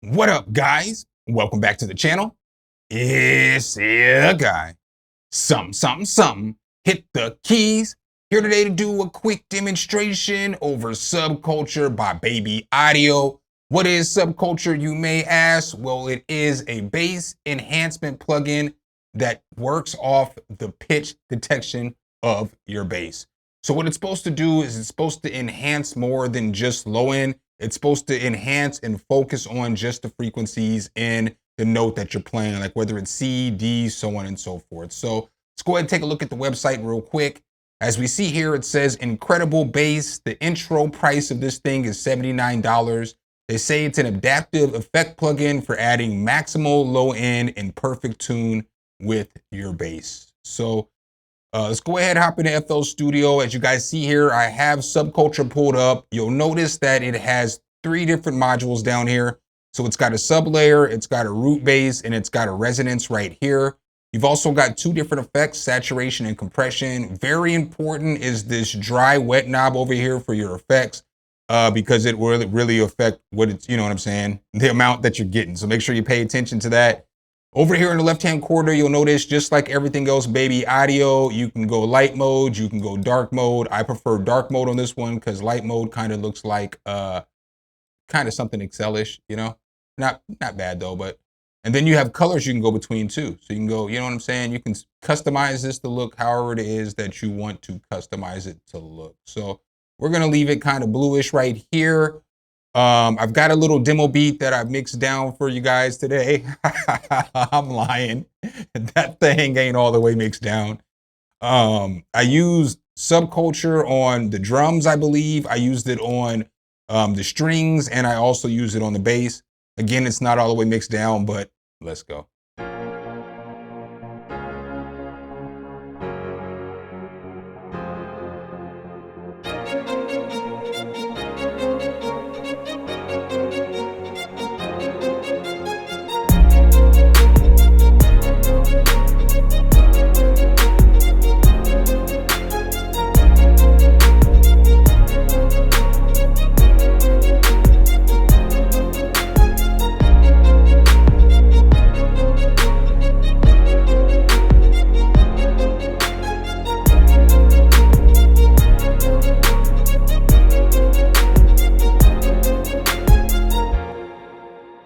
What up, guys? Welcome back to the channel. It's your guy. Something. Hit the keys. Here today to do a quick demonstration over Subculture by Baby Audio. What is Subculture, you may ask? Well, it is a bass enhancement plugin that works off the pitch detection of your bass. So what it's supposed to do is it's supposed to enhance more than just low end. It's supposed to enhance and focus on just the frequencies in the note that you're playing, like whether it's C, D, so on and so forth. So let's go ahead and take a look at the website real quick. As we see here, it says incredible bass. The intro price of this thing is $79. They say it's an adaptive effect plugin for adding maximal low end and perfect tune with your bass. So let's go ahead and hop into FL Studio. As you guys see here, I have Subculture pulled up. You'll notice that it has 3 different modules down here. So it's got a sub layer, it's got a root bass, and it's got a resonance right here. You've also got 2 different effects, saturation and compression. Very important is this dry wet knob over here for your effects, because it will really affect what it's, you know what I'm saying, the amount that you're getting. So make sure you pay attention to that. Over here in the left-hand corner, you'll notice just like everything else, Baby Audio, you can go light mode, you can go dark mode. I prefer dark mode on this one because light mode kind of looks like kind of something Excel-ish, you know? Not bad though, but. And then you have colors you can go between too. So you can go, you know what I'm saying? You can customize this to look however it is that you want to customize it to look. So we're gonna leave it kind of bluish right here. I've got a little demo beat that I've mixed down for you guys today. I'm lying. That thing ain't all the way mixed down. I used Subculture on the drums, I believe. I used it on the strings, and I also used it on the bass. Again, it's not all the way mixed down, but let's go.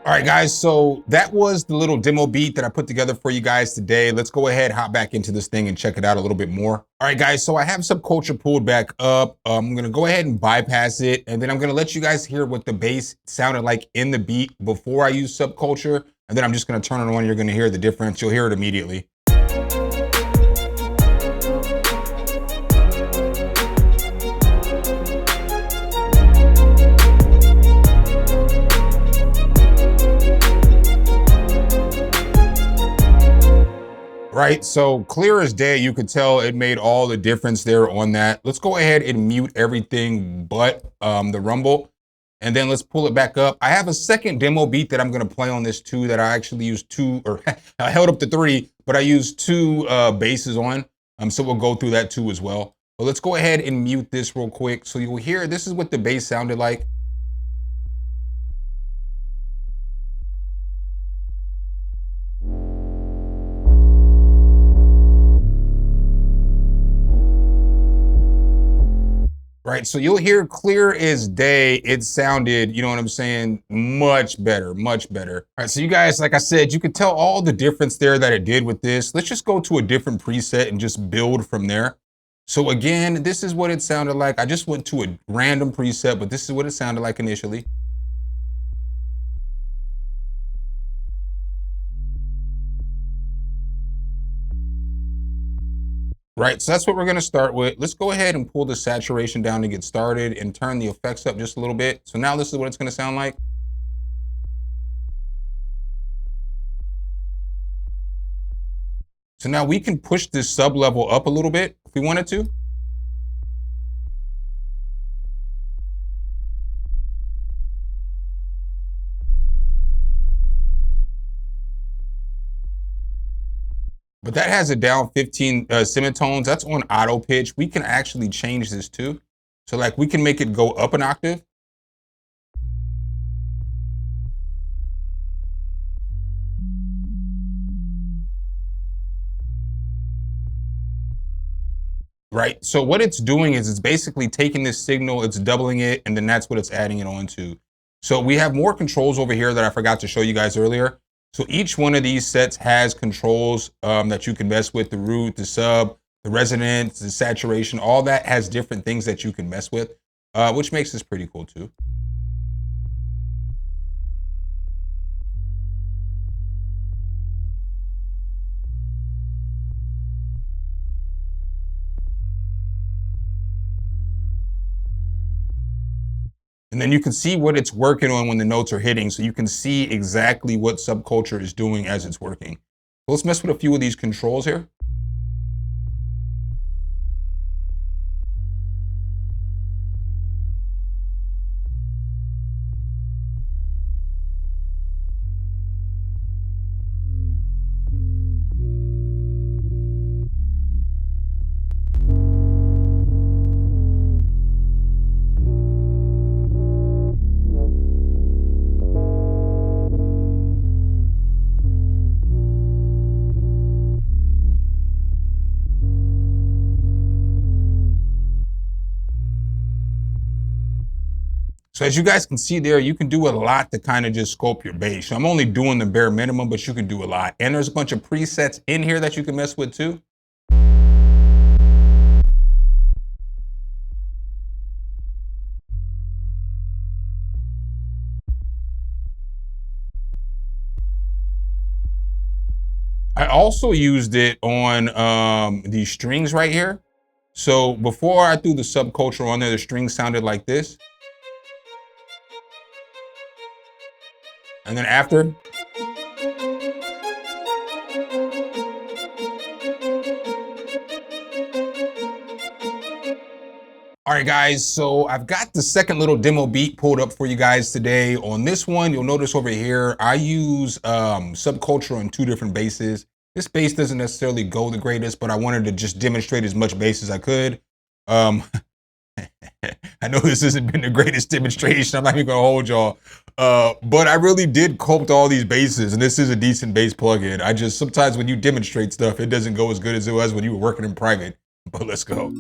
All right, guys, so that was the little demo beat that I put together for you guys today. Let's go ahead, hop back into this thing and check it out a little bit more. All right, guys, so I have Subculture pulled back up. I'm gonna go ahead and bypass it, and then I'm gonna let you guys hear what the bass sounded like in the beat before I use Subculture, and then I'm just gonna turn it on. You're gonna hear the difference. You'll hear it immediately. Right, so clear as day, you could tell it made all the difference there on that. Let's go ahead and mute everything but the rumble, and then let's pull it back up. I have a second demo beat that I'm gonna play on this too that I actually used 2, or I held up to 3, but I used 2 basses on, so we'll go through that too as well. But let's go ahead and mute this real quick. So you'll hear, this is what the bass sounded like. Right, so you'll hear clear as day. It sounded, you know what I'm saying, much better, much better. All right, so you guys, like I said, you could tell all the difference there that it did with this. Let's just go to a different preset and just build from there. So again, this is what it sounded like. I just went to a random preset, but this is what it sounded like initially. Right, so that's what we're gonna start with. Let's go ahead and pull the saturation down to get started and turn the effects up just a little bit. So now this is what it's gonna sound like. So now we can push this sub level up a little bit if we wanted to. But that has it down 15 semitones. That's on auto pitch. We can actually change this too. So like we can make it go up an octave. right? So what it's doing is it's basically taking this signal, it's doubling it, and then that's what it's adding it onto. So we have more controls over here that I forgot to show you guys earlier. So each one of these sets has controls that you can mess with: the root, the sub, the resonance, the saturation. All that has different things that you can mess with, which makes this pretty cool too. And then you can see what it's working on when the notes are hitting. So you can see exactly what Subculture is doing as it's working. So let's mess with a few of these controls here. So as you guys can see there, you can do a lot to kind of just scope your bass. So I'm only doing the bare minimum, but you can do a lot. And there's a bunch of presets in here that you can mess with too. I also used it on these strings right here. So before I threw the Subculture on there, the strings sounded like this. And then after, all right, guys, so I've got the second little demo beat pulled up for you guys today. On this one, you'll notice over here, I use Subculture on 2 different basses. This bass doesn't necessarily go the greatest, but I wanted to just demonstrate as much bass as I could. I know this hasn't been the greatest demonstration. I'm not even gonna hold y'all. But I really did coped all these basses, and this is a decent bass plugin. I just, sometimes when you demonstrate stuff, it doesn't go as good as it was when you were working in private. But let's go.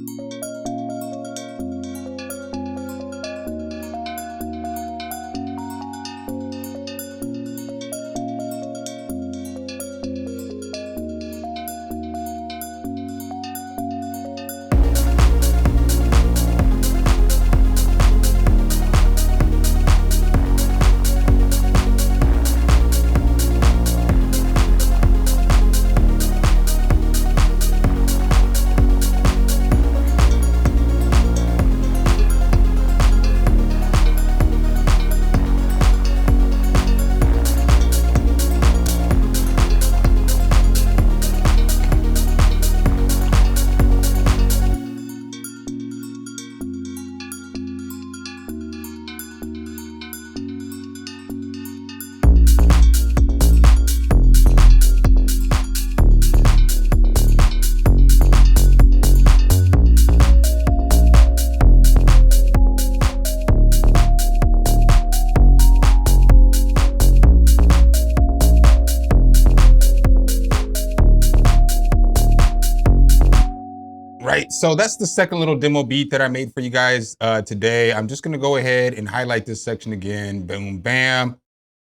Right, so that's the second little demo beat that I made for you guys today. I'm just gonna go ahead and highlight this section again, boom, bam.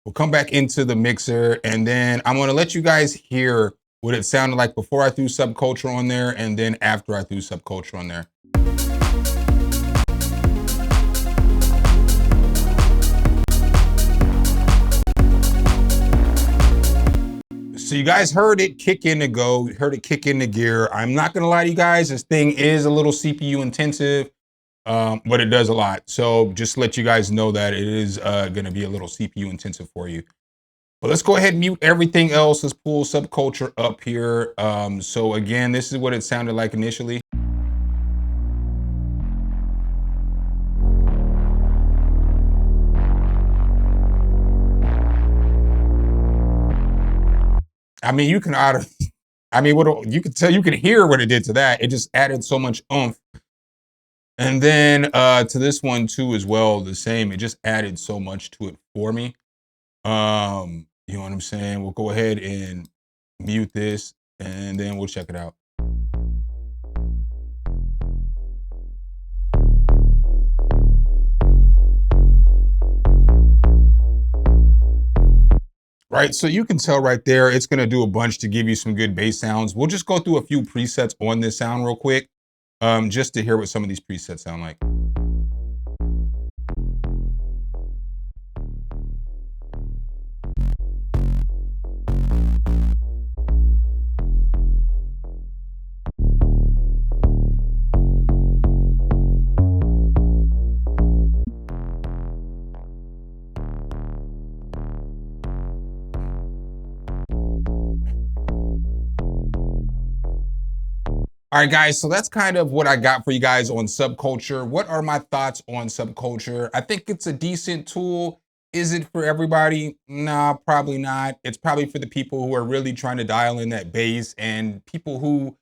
We'll come back into the mixer, and then I'm gonna let you guys hear what it sounded like before I threw Subculture on there, and then after I threw Subculture on there. So you guys heard it kick in to go, heard it kick into gear. I'm not gonna lie to you guys, this thing is a little CPU intensive, but it does a lot. So just let you guys know that it is gonna be a little CPU intensive for you. But let's go ahead and mute everything else. Let's pull Subculture up here. So again, this is what it sounded like initially. I mean, you can you can tell, you can hear what it did to that. It just added so much oomph. And then to this one too as well, the same. It just added so much to it for me. You know what I'm saying? We'll go ahead and mute this, and then we'll check it out. right? So you can tell right there, it's gonna do a bunch to give you some good bass sounds. We'll just go through a few presets on this sound real quick, just to hear what some of these presets sound like. All right, guys, so that's kind of what I got for you guys on Subculture. What are my thoughts on Subculture? I think it's a decent tool. Is it for everybody? Nah, probably not. It's probably for the people who are really trying to dial in that bass and people who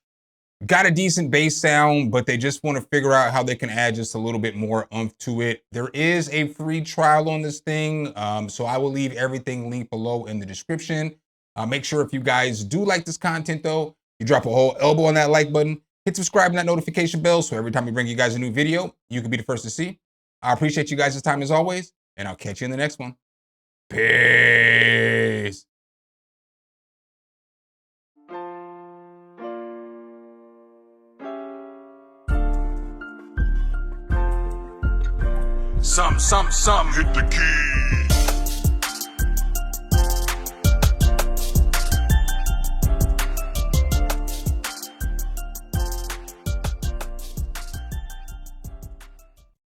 got a decent bass sound, but they just want to figure out how they can add just a little bit more oomph to it. There is a free trial on this thing, so I will leave everything linked below in the description. Make sure if you guys do like this content though, you drop a whole elbow on that like button, hit subscribe and that notification bell so every time we bring you guys a new video, you can be the first to see. I appreciate you guys' time as always, and I'll catch you in the next one. Peace. Some, hit the key.